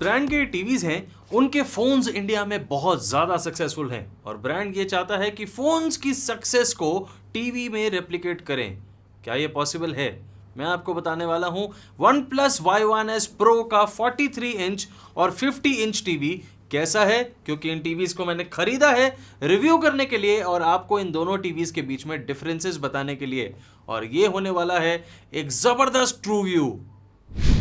Brand के TVs हैं उनके फोन्स इंडिया में बहुत ज्यादा सक्सेसफुल हैं और ब्रांड ये चाहता है कि फोन्स की सक्सेस को टीवी में रेप्लिकेट करें। क्या ये पॉसिबल है? मैं आपको बताने वाला हूं OnePlus Y1s Pro का 43 इंच और 50 इंच टीवी कैसा है, क्योंकि इन टीवीज को मैंने खरीदा है रिव्यू करने के लिए और आपको इन दोनों टीवीज के बीच में डिफरेंसेस बताने के लिए, और ये होने वाला है एक जबरदस्त true view.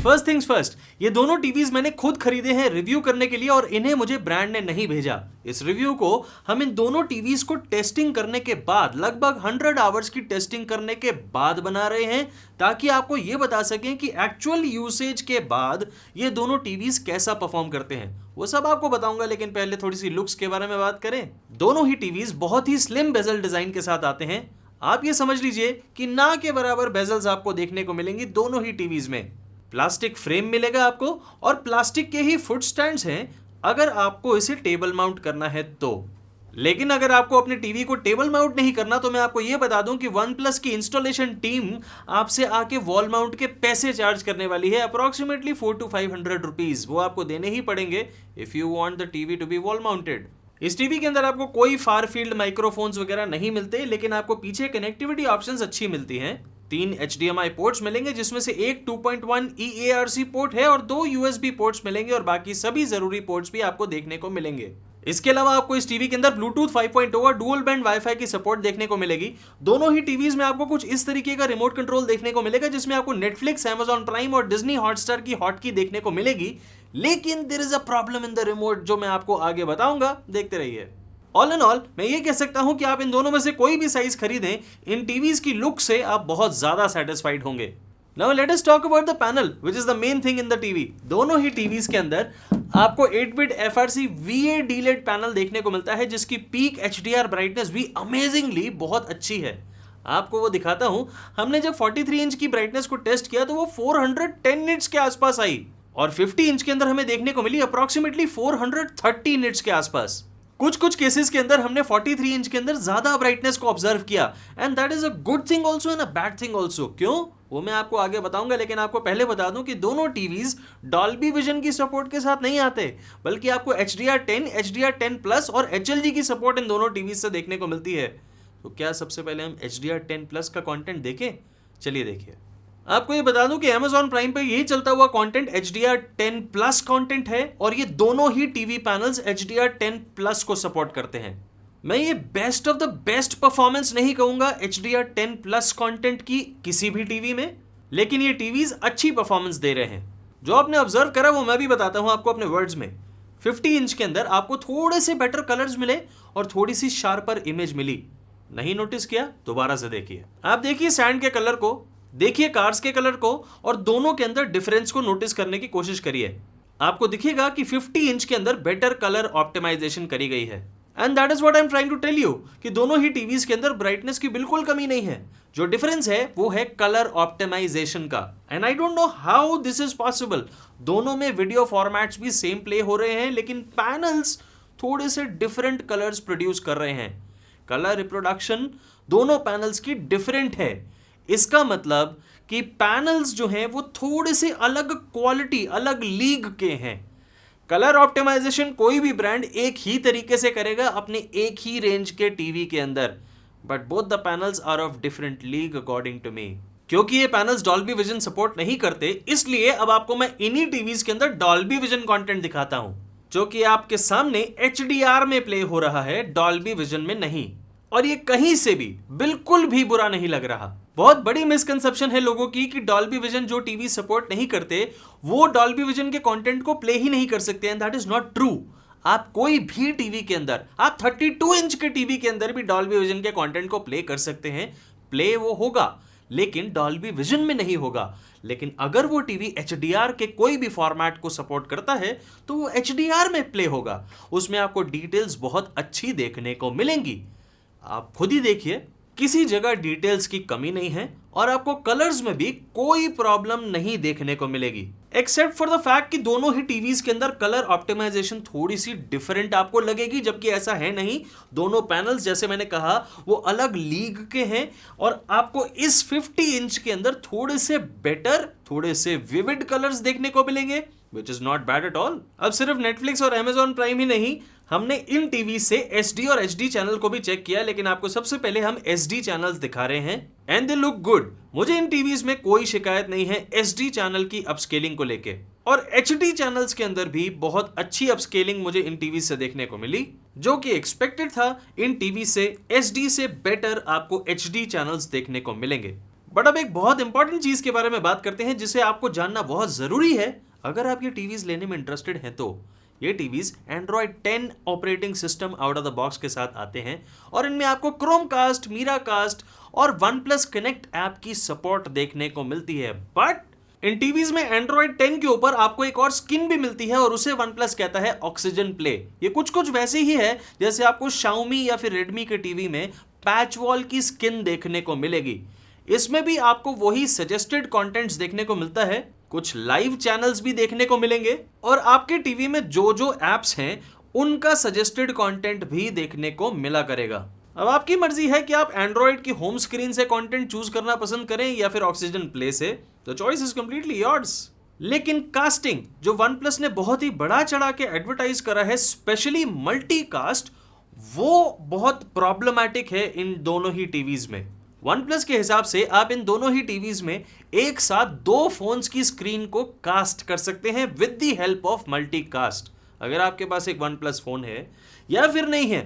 First things first, ये दोनों टीवीज मैंने खुद खरीदे हैं रिव्यू करने के लिए और इन्हें मुझे ब्रांड ने नहीं भेजा। इस रिव्यू को हम इन दोनों टीवीज को टेस्टिंग करने के बाद, लगभग 100 आवर्स की टेस्टिंग करने के बाद बना रहे हैं, ताकि आपको ये बता सकें कि एक्चुअल यूसेज के बाद ये दोनों टीवीज कैसा परफॉर्म करते हैं। वो सब आपको बताऊंगा, लेकिन पहले थोड़ी सी लुक्स के बारे में बात करें। दोनों ही टीवीज बहुत ही स्लिम बेजल डिजाइन के साथ आते हैं। आप ये समझ लीजिए कि ना के बराबर बेजल्स आपको देखने को मिलेंगी दोनों ही टीवीज में। प्लास्टिक फ्रेम मिलेगा आपको और प्लास्टिक के ही फुट स्टैंड्स हैं अगर आपको इसे टेबल माउंट करना है तो। लेकिन अगर आपको अपने टीवी को टेबल माउंट नहीं करना तो मैं आपको यह बता दूं कि OnePlus की इंस्टॉलेशन टीम आपसे आके वॉल माउंट के पैसे चार्ज करने वाली है, अप्रोक्सीमेटली 400 to 500 रुपीज। वो आपको देने ही पड़ेंगे if you want the TV to be wall mounted. इस टीवी के अंदर आपको कोई फार फील्ड माइक्रोफोन्स वगैरह नहीं मिलते, लेकिन आपको पीछे कनेक्टिविटी ऑप्शंस अच्छी मिलती हैं। 3 HDMI पोर्ट्स मिलेंगे, जिसमें से एक 2.1 EARC पोर्ट है और 2 USB पोर्ट्स मिलेंगे और बाकी सभी जरूरी पोर्ट्स भी आपको देखने को मिलेंगे। इसके अलावा आपको इस टीवी के अंदर ब्लूटूथ 5.0 और डुअल बैंड वाईफाई की सपोर्ट देखने को मिलेगी। दोनों ही टीवीज में आपको कुछ इस तरीके का रिमोट कंट्रोल देखने को मिलेगा, जिसमें आपको नेटफ्लिक्स, Amazon प्राइम और डिज्नी हॉटस्टार की हॉटकी देखने को मिलेगी। लेकिन there is a problem in the remote, जो मैं आपको आगे बताऊंगा, देखते रहिए। ऑल इन ऑल मैं ये कह सकता हूं कि आप इन दोनों में से कोई भी साइज खरीदें, इन टीवीज की लुक से आप बहुत ज्यादा सेटिस्फाइड होंगे। Now let us talk about the panel which is the main thing in the TV. दोनों ही टीवीज के अंदर आपको 8-bit FRC VA D-LED panel देखने को मिलता है, जिसकी पीक HDR ब्राइटनेस भी अमेजिंगली बहुत अच्छी है। आपको वो दिखाता हूं। हमने जब 43 इंच की ब्राइटनेस को टेस्ट किया तो वो 410 निट्स के आसपास आई और 50 इंच के अंदर हमें देखने को मिली अप्रोक्सीमेटली 430 निट्स के आसपास। कुछ केसेस के अंदर हमने 43 इंच के अंदर ज्यादा ब्राइटनेस को ऑब्जर्व किया, and that is a good thing also and a bad thing also. क्यों, वो मैं आपको आगे बताऊंगा, लेकिन आपको पहले बता दूं कि दोनों टीवीज डॉल्बी विजन की सपोर्ट के साथ नहीं आते, बल्कि आपको HDR10, HDR10+ और HLG की सपोर्ट इन दोनों टीवीज से देखने को मिलती है। तो क्या सबसे पहले हम HDR10+ का कंटेंट देखें? चलिए देखिए। आपको ये बता दूं कि Amazon प्राइम पे यही चलता हुआ कंटेंट HDR10+ कंटेंट है और ये दोनों ही टीवी पैनल्स HDR10+ को सपोर्ट करते हैं। मैं ये best of the best performance नहीं कहूंगा HDR10+ कंटेंट की किसी भी टीवी में, लेकिन ये टीवीज अच्छी परफॉर्मेंस दे रहे हैं। जो आपने ऑब्जर्व करा वो मैं भी बताता हूं आपको अपने वर्ड्स में। 50 इंच के अंदर आपको थोड़े से बेटर कलर्स मिले और थोड़ी सी शार्पर इमेज मिली। नहीं नोटिस किया? दोबारा से देखिए। आप देखिए सैंड के कलर को, देखिए कार्स के कलर को, और दोनों के अंदर डिफरेंस को नोटिस करने की कोशिश करिए। आपको दिखेगा कि 50 इंच के अंदर बेटर कलर ऑप्टिमाइजेशन करी गई है, and that is what I am trying to tell you कि दोनों ही टीवीज के अंदर ब्राइटनेस की बिल्कुल कमी नहीं है। जो डिफरेंस है वो है कलर ऑप्टिमाइजेशन का, and I don't know how this is possible. दोनों में वीडियो फॉर्मेट्स भी सेम प्ले हो रहे हैं, लेकिन पैनल्स थोड़े से डिफरेंट कलर्स प्रोड्यूस कर रहे हैं। कलर रिप्रोडक्शन दोनों पैनल्स की डिफरेंट है। इसका मतलब कि पैनल्स जो हैं वो थोड़े से अलग क्वालिटी, अलग लीग के हैं। कलर ऑप्टिमाइजेशन कोई भी ब्रांड एक ही तरीके से करेगा अपने एक ही रेंज के टीवी के अंदर, but both the panels are of different league according to me. क्योंकि ये पैनल्स डॉल्बी विजन सपोर्ट नहीं करते, इसलिए अब आपको मैं इन्हीं टीवीज के अंदर डॉल्बी विजन कंटेंट दिखाता हूं, जो कि आपके सामने HDR में प्ले हो रहा है, डॉल्बी विजन में नहीं। और ये कहीं से भी बिल्कुल भी बुरा नहीं लग रहा। बहुत बड़ी मिसकंसेप्शन है लोगों की कि डॉल्बी विजन जो टीवी सपोर्ट नहीं करते वो डॉल्बी विजन के कंटेंट को प्ले ही नहीं कर सकते, and that is not true. आप कोई भी टीवी के अंदर, आप 32 इंच के टीवी के अंदर भी डॉल्बी विजन के कंटेंट को प्ले कर सकते हैं। प्ले वो होगा, लेकिन डॉल्बी विजन में नहीं होगा। लेकिन अगर वो टीवी HDR के कोई भी फॉर्मेट को सपोर्ट करता है तो वो HDR में प्ले होगा। उसमें आपको डिटेल्स बहुत अच्छी देखने को मिलेंगी। आप खुद ही देखिए, किसी जगह डिटेल्स की कमी नहीं है और आपको कलर्स में भी कोई प्रॉब्लम नहीं देखने को मिलेगी, एक्सेप्ट फॉर द फैक्ट कि दोनों ही टीवीज के अंदर कलर ऑप्टिमाइजेशन थोड़ी सी डिफरेंट आपको लगेगी, जबकि ऐसा है नहीं। दोनों पैनल्स जैसे मैंने कहा वो अलग लीग के हैं और आपको इस 50 इंच के अंदर थोड़े से बेटर, थोड़े से विविड कलर्स देखने को मिलेंगे, which is not bad at all. अब सिर्फ नेटफ्लिक्स और Amazon प्राइम ही नहीं, हमने इन टीवी से SD और HD चैनल को भी चेक किया, लेकिन आपको सबसे पहले हम SD चैनल्स दिखा रहे हैं एंड दे लुक गुड। मुझे इन टीवीज में कोई शिकायत नहीं है SD चैनल की अपस्केलिंग को लेके, और HD चैनल्स के अंदर भी बहुत अच्छी अपस्केलिंग मुझे इन टीवी से देखने को मिली, जो कि एक्सपेक्टेड था। इन टीवी से SD से बेटर आपको HD चैनल्स देखने को मिलेंगे। बट अब एक बहुत इंपॉर्टेंट चीज के बारे में बात करते हैं जिसे आपको जानना बहुत जरूरी है अगर आप ये टीवीज लेने में इंटरेस्टेड हैं तो। ये TVs Android 10 operating system out of the box के साथ आते हैं और इनमें आपको क्रोमकास्ट, मीराकास्ट और OnePlus Connect ऐप की सपोर्ट देखने को मिलती है। बट इन टीवीज में Android 10 के ऊपर आपको एक और स्किन भी मिलती है और उसे OnePlus कहता है ऑक्सीजन प्ले। ये कुछ वैसे ही है जैसे आपको Xiaomi या फिर Redmi के टीवी में पैच वॉल की स्किन देखने को मिलेगी। इसमें भी आपको वही सजेस्टेड कंटेंट्स देखने को मिलता है, कुछ लाइव चैनल्स भी देखने को मिलेंगे और आपके टीवी में जो जो एप्स हैं उनका सजेस्टेड कंटेंट भी देखने को मिला करेगा। अब आपकी मर्जी है कि आप एंड्रॉइड की होम स्क्रीन से कंटेंट चूज करना पसंद करें या फिर ऑक्सीजन प्ले से, the choice is completely yours. लेकिन कास्टिंग जो OnePlus ने बहुत ही बड़ा चढ़ा के एडवर्टाइज करा है, स्पेशली मल्टीकास्ट, वो बहुत प्रॉब्लमैटिक है इन दोनों ही टीवीज में। OnePlus के हिसाब से आप इन दोनों ही टीवीज में एक साथ 2 फोन्स की स्क्रीन को कास्ट कर सकते हैं with the help of multicast. अगर आपके पास एक OnePlus फोन है या फिर नहीं है,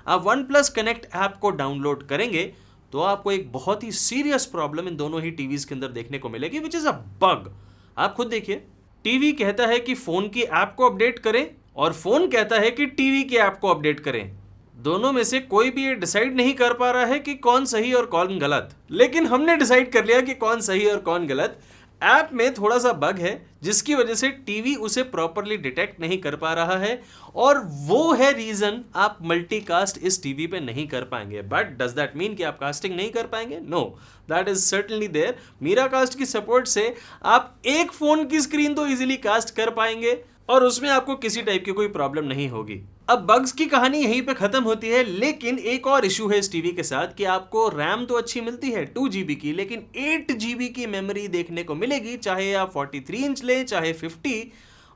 आप OnePlus Connect ऐप को डाउनलोड करेंगे तो आपको एक बहुत ही सीरियस प्रॉब्लम इन दोनों ही टीवीज के अंदर देखने को मिलेगी, विच इज अ बग। आप खुद देखिए, टीवी कहता है कि फोन की ऐप को अपडेट करें और फोन कहता है कि टीवी की ऐप को अपडेट करें। दोनों में से कोई भी ये डिसाइड नहीं कर पा रहा है कि कौन सही और कौन गलत, लेकिन हमने डिसाइड कर लिया कि कौन सही और कौन गलत। ऐप में थोड़ा सा बग है जिसकी वजह से टीवी उसे प्रॉपरली डिटेक्ट नहीं कर पा रहा है और वो है रीजन आप मल्टीकास्ट इस टीवी पे नहीं कर पाएंगे। बट डज दैट मीन कि आप कास्टिंग नहीं कर पाएंगे? No, that is certainly there. Miracast की सपोर्ट से आप एक फोन की स्क्रीन तो इजीली कास्ट कर पाएंगे और उसमें आपको किसी टाइप की कोई प्रॉब्लम नहीं होगी। अब बग्स की कहानी यहीं पे खत्म होती है, लेकिन एक और इशू है इस टीवी के साथ कि आपको रैम तो अच्छी मिलती है 2 GB की, लेकिन 8 GB की मेमोरी देखने को मिलेगी, चाहे आप 43 इंच लें चाहे 50,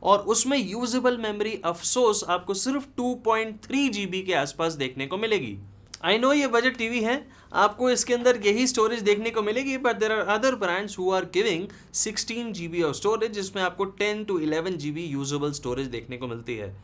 और उसमें यूजेबल मेमोरी अफसोस आपको सिर्फ 2.3 GB के आसपास देखने को मिलेगी। आई नो ये बजट टीवी है, आपको इसके अंदर यही स्टोरेज देखने को मिलेगी, but there are other brands who are giving 16 GB of storage, जिसमें आपको 10 to 11 GB यूजेबल स्टोरेज देखने को मिलती है।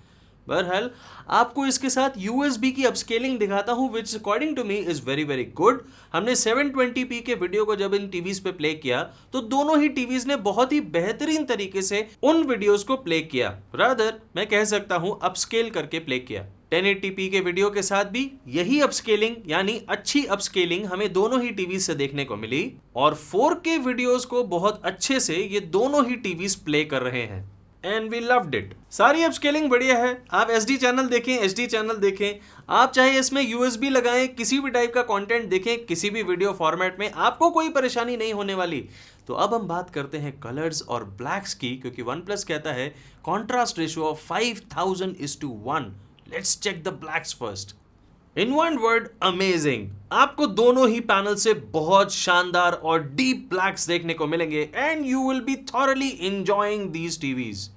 बहरहाल आपको इसके साथ USB की अपस्केलिंग दिखाता हूं, which according to me is very very good. हमने 720p के वीडियो को जब इन टीवीज पे प्ले किया तो दोनों ही टीवीज ने बहुत ही बेहतरीन तरीके से उन वीडियोस को प्ले किया, रादर मैं कह सकता हूं अपस्केल करके प्ले किया। 1080p के वीडियो के साथ भी यही अपस्केलिंग यानी अच्छी अपस्केलिंग हमें दोनों ही टीवी से देखने को मिली, और 4K वीडियोस को बहुत अच्छे से ये दोनों ही टीवीज प्ले कर रहे हैं एंड वी लव्ड इट। सारी अपस्केलिंग बढ़िया है, आप SD चैनल देखें, HD चैनल देखें, आप चाहे इसमें USB लगाएं, किसी भी टाइप का कंटेंट देखें, किसी भी वीडियो फॉर्मेट में, आपको कोई परेशानी नहीं होने वाली। तो अब हम बात करते हैं कलर्स और ब्लैक्स की, क्योंकि OnePlus कहता है contrast ratio of 5000:1। Let's check the blacks first. In one word, amazing. आपको दोनों ही पैनल से बहुत शानदार और डीप ब्लैक्स देखने को मिलेंगे and you will be thoroughly enjoying these TVs.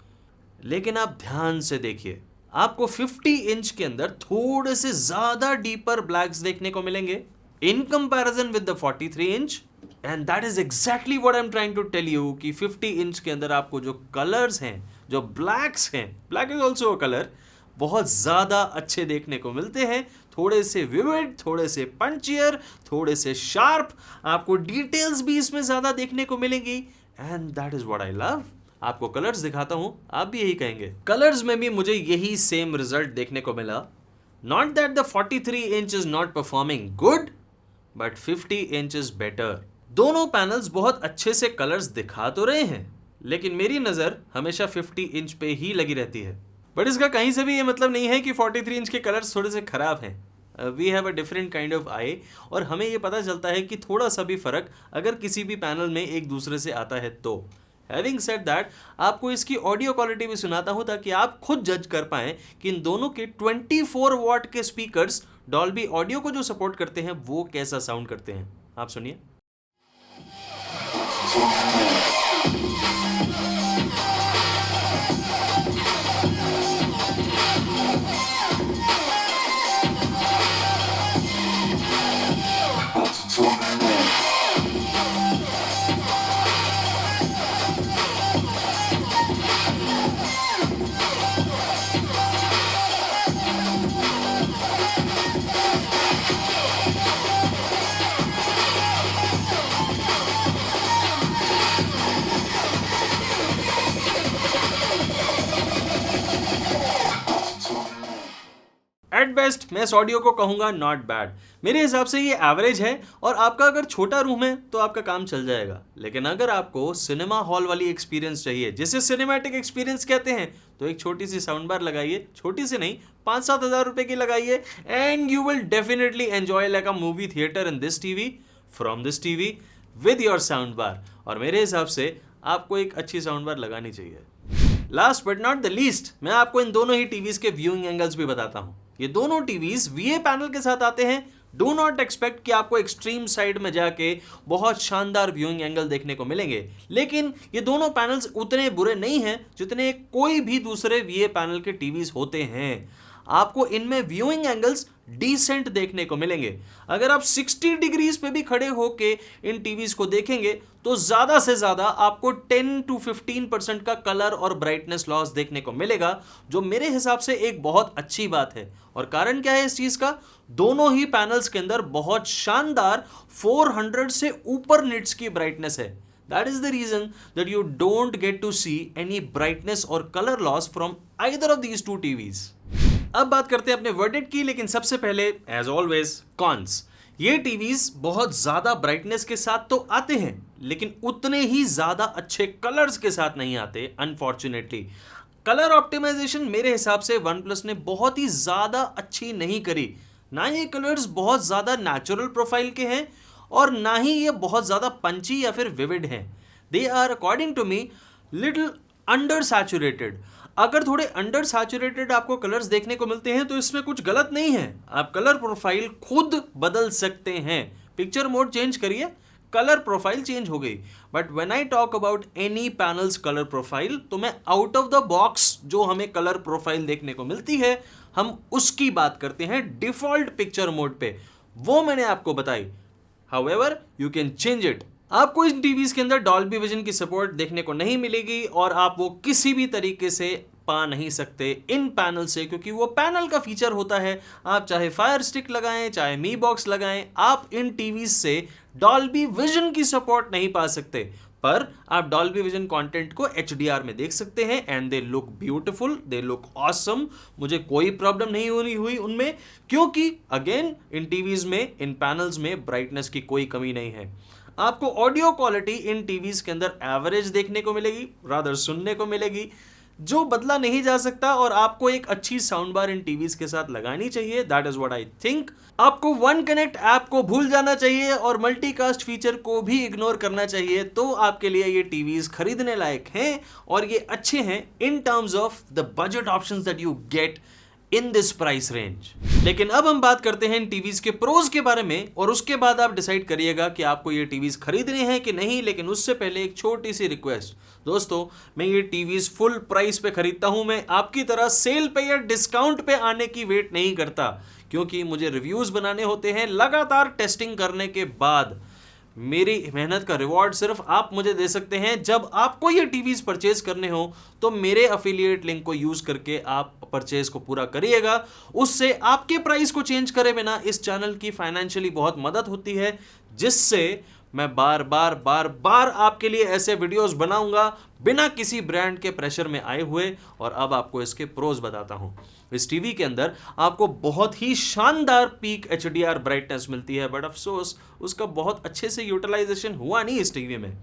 लेकिन आप ध्यान से देखिए, आपको 50 इंच के अंदर थोड़े से ज्यादा डीपर ब्लैक्स देखने को मिलेंगे in comparison with the 43 inch, and that is exactly what I am trying to tell you कि 50 इंच के अंदर आपको जो कलर्स हैं, जो ब्लैक्स हैं, black is also a colour, बहुत ज्यादा अच्छे देखने को मिलते हैं, थोड़े से विविड, थोड़े से पंचियर, थोड़े से शार्प, आपको डिटेल्स भी इसमें ज्यादा देखने को मिलेंगी, and that is what I love. आपको कलर्स दिखाता हूं, आप भी यही कहेंगे। कलर्स में भी मुझे यही सेम रिजल्ट देखने को मिला। Not that the 43 inch is not performing good, but 50 inch is better. दोनों पैनल्स बहुत अच्छे से कलर्स दिखा तो रहे हैं, लेकिन मेरी नजर हमेशा 50 इंच पे ही लगी रहती है। बट इसका कहीं से भी ये मतलब नहीं है कि 43 इंच के कलर्स थोड़े से खराब हैं। We have a different kind of eye, और हमें ये पता चलता है कि थोड़ा सा भी फर्क अगर किसी भी पैनल में एक दूसरे से आता है तो। हैविंग सेड दैट, आपको इसकी ऑडियो क्वालिटी भी सुनाता हूं ताकि आप खुद जज कर पाएं कि इन दोनों के 24 वॉट के स्पीकर्स डॉल्बी ऑडियो को जो सपोर्ट करते हैं वो कैसा साउंड करते हैं। आप सुनिए। एट बेस्ट मैं इस ऑडियो को कहूंगा नॉट बैड। मेरे हिसाब से ये एवरेज है और आपका अगर छोटा रूम है तो आपका काम चल जाएगा। लेकिन अगर आपको सिनेमा हॉल वाली एक्सपीरियंस चाहिए, जिसे सिनेमैटिक एक्सपीरियंस कहते हैं, तो एक छोटी सी साउंड बार लगाइए, छोटी सी नहीं 5-7 हज़ार रुपए की लगाइए, and you will definitely enjoy like a movie theatre in this TV, from this TV, with your sound bar. और मेरे हिसाब से आपको एक अच्छी साउंड बार लगानी चाहिए। Last but not the least, मैं आपको इन दोनों ही टीवीज के व्यूइंग एंगल्स भी बताता हूं। ये दोनों टीवीज VA पैनल के साथ आते हैं। डू नॉट एक्सपेक्ट कि आपको एक्सट्रीम साइड में जाके बहुत शानदार व्यूइंग एंगल देखने को मिलेंगे, लेकिन ये दोनों पैनल्स उतने बुरे नहीं हैं जितने कोई भी दूसरे VA पैनल के टीवीज होते हैं। आपको इनमें व्यूइंग एंगल्स डिसेंट देखने को मिलेंगे। अगर आप 60 डिग्रीज पे भी खड़े होके इन टीवीज को देखेंगे तो ज्यादा से ज्यादा आपको 10 to 15% का कलर और ब्राइटनेस लॉस देखने को मिलेगा, जो मेरे हिसाब से एक बहुत अच्छी बात है। और कारण क्या है इस चीज का? दोनों ही पैनल्स के अंदर बहुत शानदार 400 से ऊपर निट्स की ब्राइटनेस है। That is the reason that you don't get to see any brightness or color loss from either of these two TVs. अब बात करते हैं अपने वर्डिक्ट की, लेकिन सबसे पहले एज ऑलवेज कॉन्स। ये टीवीज बहुत ज्यादा ब्राइटनेस के साथ तो आते हैं, लेकिन उतने ही ज्यादा अच्छे कलर्स के साथ नहीं आते अनफॉर्चुनेटली। कलर ऑप्टिमाइजेशन मेरे हिसाब से OnePlus ने बहुत ही ज्यादा अच्छी नहीं करी। ना ये कलर्स बहुत ज्यादा नेचुरल प्रोफाइल के हैं और ना ही ये बहुत ज्यादा पंची या फिर विविड हैं। They are according to me little under saturated. अगर थोड़े अंडर सैचुरेटेड आपको कलर्स देखने को मिलते हैं तो इसमें कुछ गलत नहीं है, आप कलर प्रोफाइल खुद बदल सकते हैं। पिक्चर मोड चेंज करिए, कलर प्रोफाइल चेंज हो गई। But when I talk about any panels colour profile, तो मैं आउट ऑफ द बॉक्स जो हमें कलर प्रोफाइल देखने को मिलती है हम उसकी बात करते हैं डिफॉल्ट पिक्चर मोड पे। वो मैंने आपको बताई। However, you can change it. आपको इन टीवीज के अंदर डॉल्बी विजन की सपोर्ट देखने को नहीं मिलेगी और आप वो किसी भी तरीके से पा नहीं सकते इन पैनल से, क्योंकि वो पैनल का फीचर होता है। आप चाहे फायर स्टिक लगाएं, चाहे मी बॉक्स लगाएं, आप इन टीवीज से डॉल्बी विजन की सपोर्ट नहीं पा सकते। पर आप डॉल्बी विजन कंटेंट को HDR में देख सकते हैं and they look beautiful, they look awesome. मुझे कोई प्रॉब्लम नहीं हुई उनमें, क्योंकि अगेन इन टीवीज में, इन पैनल्स में ब्राइटनेस की कोई कमी नहीं है। आपको ऑडियो क्वालिटी इन टीवीज के अंदर एवरेज देखने को मिलेगी, रादर सुनने को मिलेगी, जो बदला नहीं जा सकता। और आपको एक अच्छी साउंड बार इन टीवीज के साथ लगानी चाहिए। That is what I think. आपको वन कनेक्ट ऐप को भूल जाना चाहिए और मल्टीकास्ट फीचर को भी इग्नोर करना चाहिए, तो आपके लिए ये टीवीज खरीदने लायक हैं और ये अच्छे हैं in terms of the budget options that you get in this price range. लेकिन अब हम बात करते हैं इन टीवीज के प्रोज के बारे में, और उसके बाद आप डिसाइड करिएगा कि आपको ये टीवीज खरीदने हैं कि नहीं। लेकिन उससे पहले एक छोटी सी रिक्वेस्ट, दोस्तों मैं ये टीवीज फुल प्राइस पे खरीदता हूं। मैं आपकी तरह सेल पे या डिस्काउंट पे आने की वेट नहीं करता, क्योंकि मुझे रिव्यूज बनाने होते हैं लगातार टेस्टिंग करने के बाद। मेरी मेहनत का रिवॉर्ड सिर्फ आप मुझे दे सकते हैं जब आपको ये टीवीज परचेज करने हो, तो मेरे अफिलिएट लिंक को यूज करके आप परचेज को पूरा करिएगा। उससे आपके प्राइस को चेंज करे बिना इस चैनल की फाइनेंशियली बहुत मदद होती है, जिससे मैं बार बार आपके लिए ऐसे वीडियोस बनाऊंगा बिना किसी ब्रांड के प्रेशर में आए हुए। और अब आपको इसके प्रोज बताता हूं। इस टीवी के अंदर आपको बहुत ही शानदार पीक HDR ब्राइटनेस मिलती है, बट अफसोस उसका बहुत अच्छे से यूटिलाइजेशन हुआ नहीं इस टीवी में।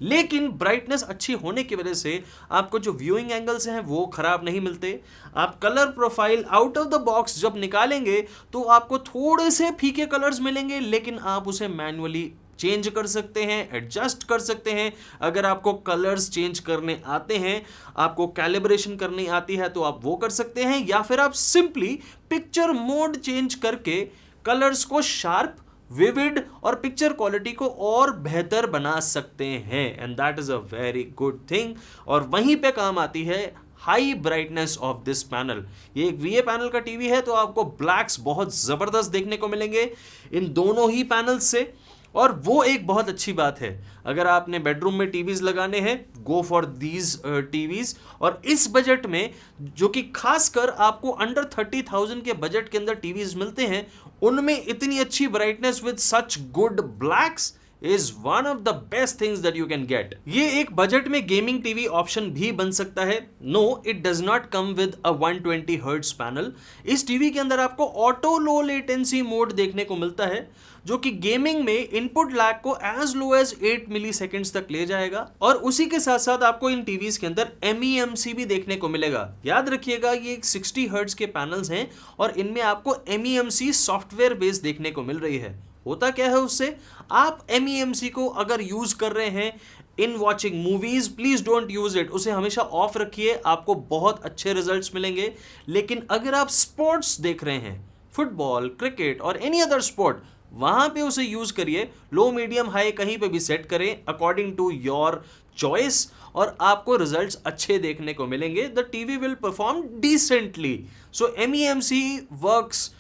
लेकिन ब्राइटनेस अच्छी होने की वजह से आपको जो व्यूइंग एंगल्स हैं वो खराब नहीं मिलते। आप colour profile out of the box जब निकालेंगे तो आपको थोड़े से फीके कलर्स मिलेंगे, लेकिन आप उसे मैन्युअली चेंज कर सकते हैं, एडजस्ट कर सकते हैं। अगर आपको कलर्स चेंज करने आते हैं, आपको कैलिब्रेशन करनी आती है, तो आप वो कर सकते हैं, या फिर आप सिंपली पिक्चर मोड चेंज करके कलर्स को शार्प, विविड और पिक्चर क्वालिटी को और बेहतर बना सकते हैं। And that is a very good thing. और वहीं पे काम आती है high brightness of this panel. ये एक VA पैनल का टीवी है, तो आपको ब्लैक्स बहुत जबरदस्त देखने को मिलेंगे इन दोनों ही पैनल्स से, और वो एक बहुत अच्छी बात है। अगर आपने बेडरूम में टीवीज लगाने हैं, गो फॉर दीज टीवीज। और इस बजट में, जो कि खासकर आपको अंडर 30,000 के बजट के अंदर टीवीज मिलते हैं, उनमें इतनी अच्छी brightness with such good blacks, is one of the best things that you can get. ये एक बजट में गेमिंग टीवी ऑप्शन भी बन सकता है. No, it does not come with a 120 Hz panel. इस टीवी के अंदर आपको ऑटो लो लेटेंसी मोड देखने को मिलता है, जो कि गेमिंग में इनपुट लैग को एज लो एज 8 मिली सेकेंड्स तक ले जाएगा. और उसी के साथ साथ आपको इन टीवीज के अंदर MEMC भी देखने को मिलेगा. याद रखिएगा, ये 60 हर्ट्ज के पैनल्स हैं और इनमें आपको MEMC सॉफ्टवेयर बेस देखने को मिल रही है. होता क्या है उससे, आप MEMC को अगर यूज कर रहे हैं in watching movies, please don't use it. उसे हमेशा ऑफ रखिए, आपको बहुत अच्छे रिजल्ट्स मिलेंगे. लेकिन अगर आप स्पोर्ट्स देख रहे हैं, फुटबॉल, क्रिकेट और एनी अदर स्पोर्ट, वहां पे उसे यूज करिए. लो, मीडियम, हाई कहीं पे भी सेट करें अकॉर्डिंग टू योर चॉइस और आपको रिजल्ट्स अच्छे देखने को मिलेंगे. The TV will perform decently. So MEMC works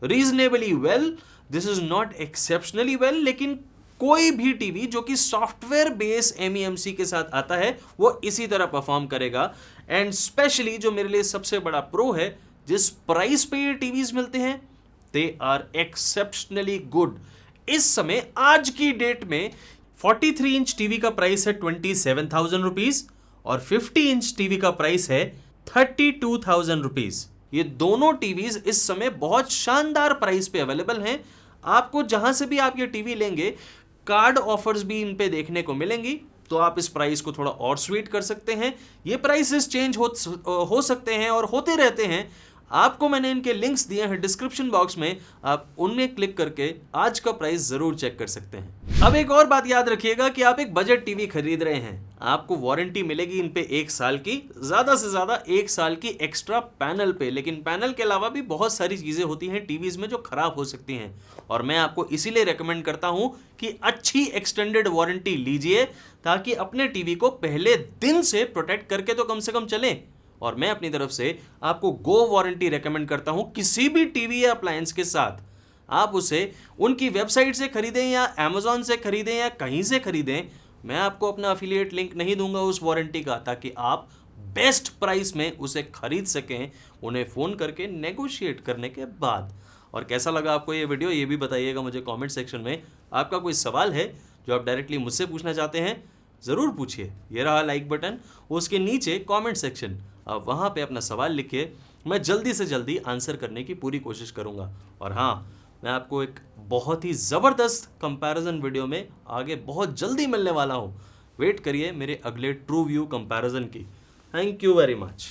reasonably well. This is not exceptionally well, लेकिन कोई भी टीवी जो कि सॉफ्टवेयर बेस MEMC के साथ आता है वो इसी तरह परफॉर्म करेगा. एंड स्पेशली जो मेरे लिए सबसे बड़ा प्रो है, जिस प्राइस पे ये टीवीज मिलते हैं, दे आर एक्सेप्शनली गुड. इस समय आज की डेट में 43 इंच टीवी का प्राइस है 27,000 रुपीज और 50 इंच टीवी का प्राइस है 32,000 रुपीज. ये दोनों टीवीज इस समय बहुत शानदार प्राइस पे अवेलेबल हैं. आपको जहां से भी आप ये टीवी लेंगे, कार्ड ऑफर्स भी इन पे देखने को मिलेंगी, तो आप इस प्राइस को थोड़ा और स्वीट कर सकते हैं. ये प्राइसेस चेंज हो सकते हैं और होते रहते हैं. आपको मैंने इनके लिंक्स दिए हैं डिस्क्रिप्शन बॉक्स में, आप उनमें क्लिक करके आज का प्राइस जरूर चेक कर सकते हैं. अब एक और बात याद रखिएगा कि आप एक बजट टीवी खरीद रहे हैं, आपको वारंटी मिलेगी इन पे 1 साल की, ज्यादा से ज्यादा 1 साल की एक्स्ट्रा पैनल पे. लेकिन पैनल के अलावा भी बहुत सारी चीजें होती हैं टीवीज में जो खराब हो सकती हैं, और मैं आपको इसीलिए रेकमेंड करता हूं कि अच्छी एक्सटेंडेड वारंटी लीजिए, ताकि अपने टीवी को पहले दिन से प्रोटेक्ट करके तो कम से कम चलें. और मैं अपनी तरफ से आपको गो वारंटी रेकमेंड करता हूं. किसी भी टीवी या अप्लायंस के साथ आप उसे उनकी वेबसाइट से खरीदें या Amazon से खरीदें या कहीं से खरीदें, मैं आपको अपना अफिलिएट लिंक नहीं दूंगा उस वारंटी का, ताकि आप बेस्ट प्राइस में उसे खरीद सकें उन्हें फ़ोन करके नेगोशिएट करने के बाद. और कैसा लगा आपको ये वीडियो, ये भी बताइएगा मुझे कमेंट सेक्शन में. आपका कोई सवाल है जो आप डायरेक्टली मुझसे पूछना चाहते हैं, ज़रूर पूछिए. ये रहा लाइक बटन, उसके नीचे कमेंट सेक्शन, आप वहाँ पे अपना सवाल लिखिए. मैं जल्दी से जल्दी आंसर करने की पूरी कोशिश करूँगा. और हाँ, मैं आपको एक बहुत ही ज़बरदस्त कंपैरिजन वीडियो में आगे बहुत जल्दी मिलने वाला हूँ. वेट करिए मेरे अगले ट्रू व्यू कंपैरिजन की. Thank you very much.